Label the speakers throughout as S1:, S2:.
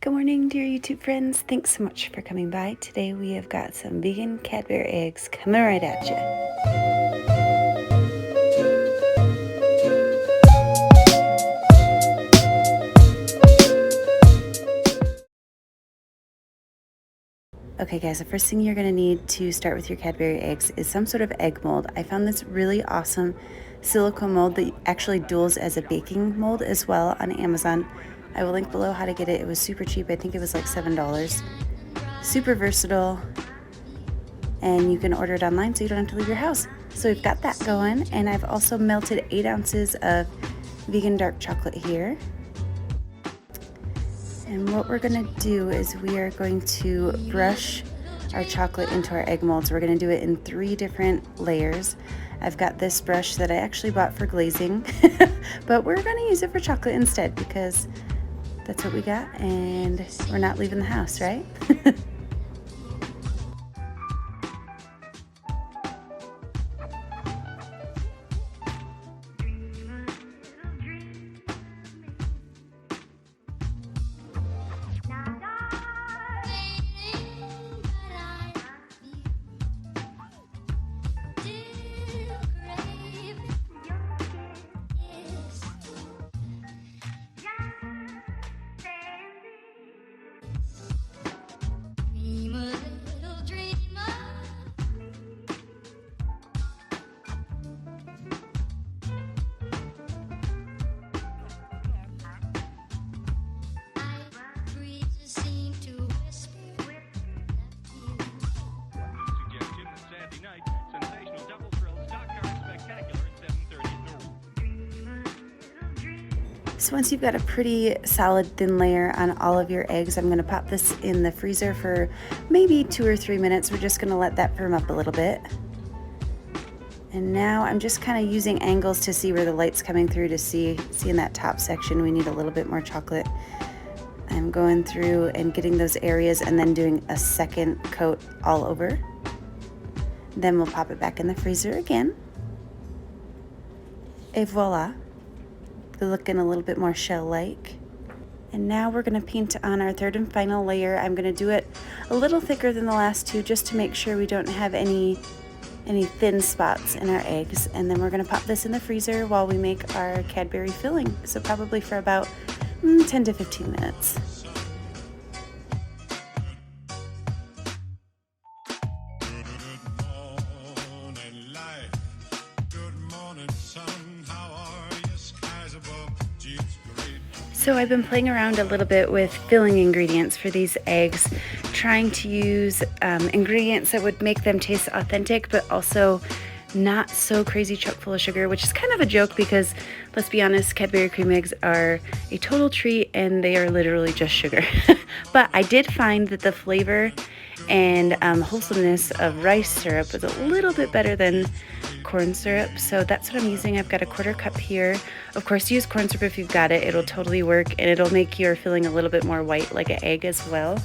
S1: Good morning, dear YouTube friends. Thanks so much for coming by. Today we have got some vegan Cadbury eggs coming right at you. Okay guys, the first thing you're going to need to start with your Cadbury eggs is some sort of egg mold. I found this really awesome silicone mold that actually duals as a baking mold as well on Amazon. I will link below how to get it. It was super cheap. I think it was like $7. Super versatile, and you can order it online so you don't have to leave your house. So we've got that going, and I've also melted 8 ounces of vegan dark chocolate here. And what we're gonna do is we are going to brush our chocolate into our egg molds. We're gonna do it in 3 different layers. I've got this brush that I actually bought for glazing, but we're gonna use it for chocolate instead because that's what we got and we're not leaving the house, right? So once you've got a pretty solid thin layer on all of your eggs, I'm going to pop this in the freezer for maybe 2 or 3 minutes. We're just going to let that firm up a little bit. And now I'm just kind of using angles to see where the light's coming through to see in that top section we need a little bit more chocolate. I'm going through and getting those areas and then doing a second coat all over. Then we'll pop it back in the freezer again. Et voila. They're looking a little bit more shell-like. And now we're going to paint on our 3rd and final layer. I'm going to do it a little thicker than the last 2 just to make sure we don't have any thin spots in our eggs. And then we're going to pop this in the freezer while we make our Cadbury filling. So probably for about 10 to 15 minutes. So I've been playing around a little bit with filling ingredients for these eggs, trying to use ingredients that would make them taste authentic, but also not so crazy chock full of sugar, which is kind of a joke because, let's be honest, Cadbury cream eggs are a total treat and they are literally just sugar. But I did find that the flavor and wholesomeness of rice syrup is a little bit better than corn syrup, so that's what I'm using. I've got a 1/4 cup here. Of course, use corn syrup if you've got it. It'll totally work, and it'll make your filling a little bit more white like an egg as well.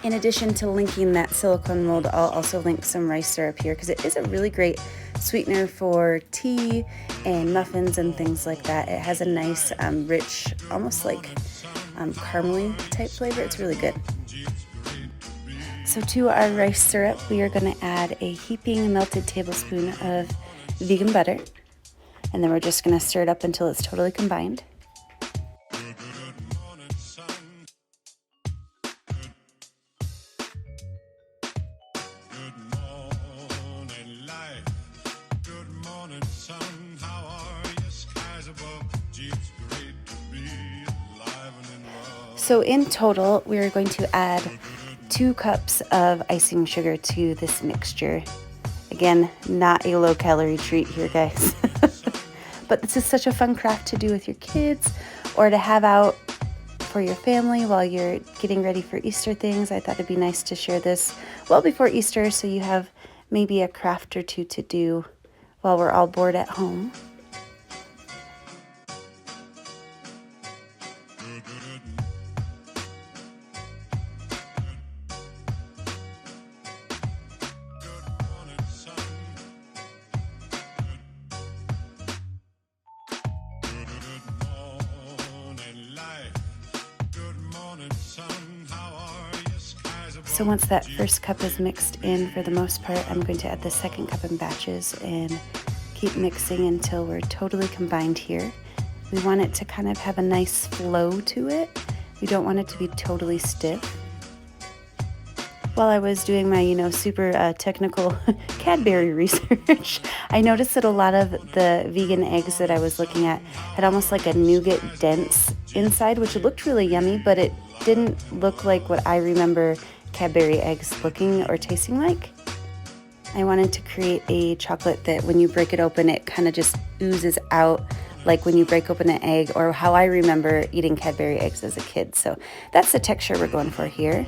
S1: In addition to linking that silicone mold, I'll also link some rice syrup here because it is a really great sweetener for tea and muffins and things like that. It has a nice, rich, almost like caramely type flavor. It's really good. So to our rice syrup, we are going to add a heaping melted tablespoon of vegan butter. And then we're just going to stir it up until it's totally combined. So in total, we are going to add 2 cups of icing sugar to this mixture. Again, not a low-calorie treat here, guys. But this is such a fun craft to do with your kids or to have out for your family while you're getting ready for Easter things. I thought it'd be nice to share this well before Easter so you have maybe a craft or 2 to do while we're all bored at home.
S2: Good morning, sun.
S1: So once that first cup is mixed in for the most part, I'm going to add the second cup in batches and keep mixing until we're totally combined here. We want it to kind of have a nice flow to it. We don't want it to be totally stiff. While I was doing my, super technical Cadbury research, I noticed that a lot of the vegan eggs that I was looking at had almost like a nougat dense inside, which looked really yummy, but it didn't look like what I remember Cadbury eggs looking or tasting like. I wanted to create a chocolate that when you break it open, it kind of just oozes out like when you break open an egg, or how I remember eating Cadbury eggs as a kid. So that's the texture we're going for here.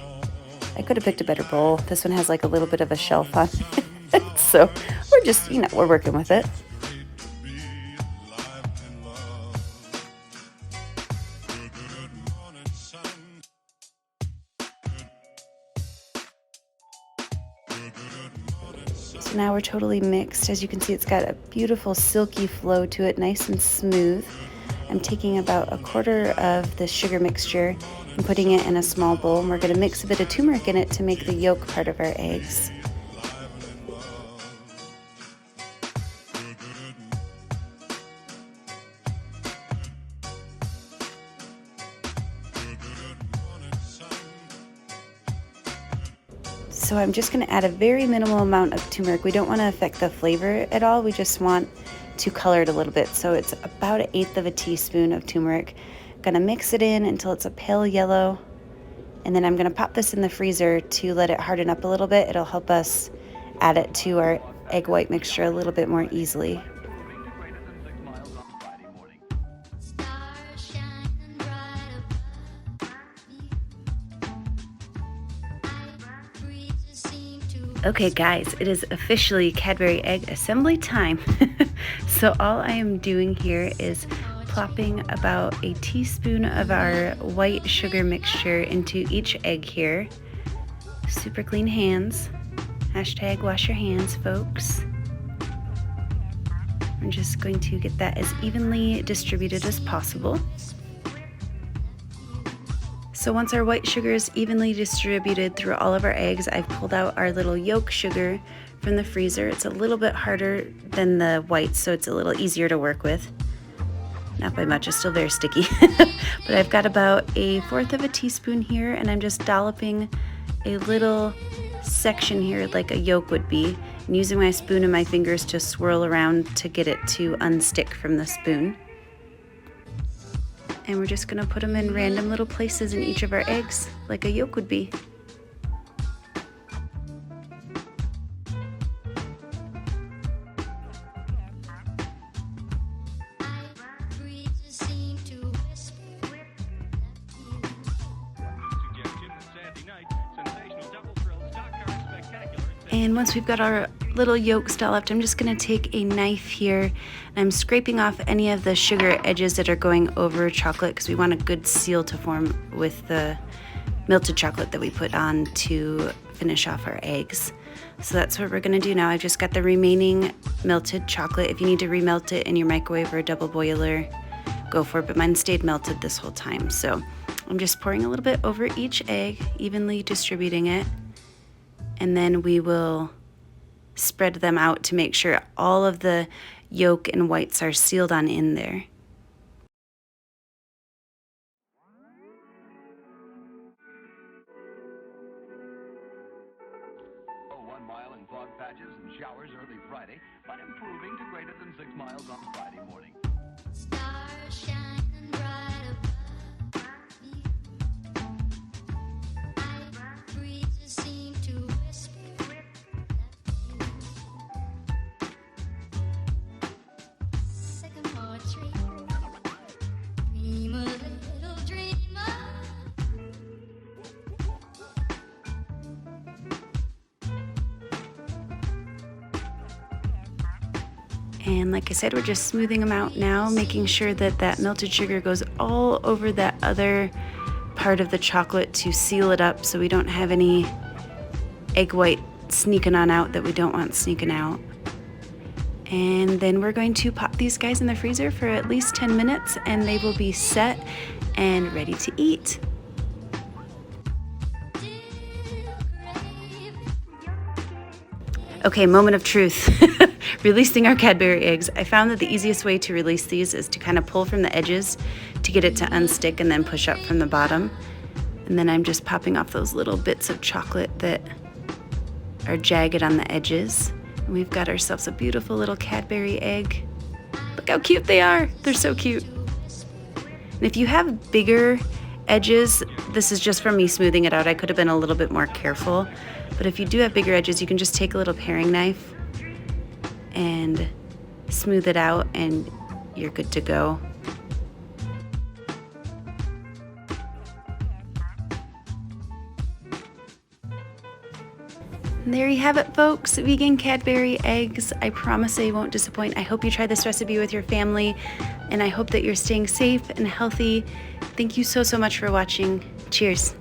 S1: I could have picked a better bowl. This one has like a little bit of a shelf on it. So we're just, we're working with it. So now we're totally mixed. As you can see, it's got a beautiful silky flow to it, nice and smooth. I'm taking about a quarter of the sugar mixture and putting it in a small bowl, and we're going to mix a bit of turmeric in it to make the yolk part of our eggs. So I'm just going to add a very minimal amount of turmeric. We don't want to affect the flavor at all. We just want to color it a little bit. So it's about 1/8 of a teaspoon of turmeric. I'm going to mix it in until it's a pale yellow. And then I'm going to pop this in the freezer to let it harden up a little bit. It'll help us add it to our egg white mixture a little bit more easily. Okay guys, it is officially Cadbury egg assembly time. So all I am doing here is plopping about a teaspoon of our white sugar mixture into each egg here. Super clean hands. Hashtag wash your hands, folks. I'm just going to get that as evenly distributed as possible. So once our white sugar is evenly distributed through all of our eggs, I've pulled out our little yolk sugar from the freezer. It's a little bit harder than the white, so it's a little easier to work with. Not by much, it's still very sticky. But I've got about 1/4 of a teaspoon here, and I'm just dolloping a little section here like a yolk would be, and using my spoon and my fingers to swirl around to get it to unstick from the spoon. And we're just going to put them in random little places in each of our eggs, like a yolk would be. And once we've got our little yolks dolloped, I'm just going to take a knife here and I'm scraping off any of the sugar edges that are going over chocolate, because we want a good seal to form with the melted chocolate that we put on to finish off our eggs. So that's what we're going to do now. I've just got the remaining melted chocolate. If you need to remelt it in your microwave or a double boiler, go for it, but mine stayed melted this whole time. So I'm just pouring a little bit over each egg, evenly distributing it. And then we will spread them out to make sure all of the yolk and whites are sealed on in there.
S2: Oh, 1 mile in fog patches and showers early Friday, but improving to greater than 6 miles on Friday morning. Stars shining bright above me. Breezes seem to
S1: And like I said, we're just smoothing them out now, making sure that that melted sugar goes all over that other part of the chocolate to seal it up so we don't have any egg white sneaking on out that we don't want sneaking out. And then we're going to pop these guys in the freezer for at least 10 minutes and they will be set and ready to eat. Okay, moment of truth. Releasing our Cadbury eggs. I found that the easiest way to release these is to kind of pull from the edges to get it to unstick and then push up from the bottom. And then I'm just popping off those little bits of chocolate that are jagged on the edges. And we've got ourselves a beautiful little Cadbury egg. Look how cute they are. They're so cute. And if you have bigger edges, this is just from me smoothing it out. I could have been a little bit more careful. But if you do have bigger edges, you can just take a little paring knife and smooth it out and you're good to go. And there you have it, folks. Vegan Cadbury eggs. I promise they won't disappoint. I hope you try this recipe with your family, and I hope that you're staying safe and healthy. Thank you so much for watching. Cheers.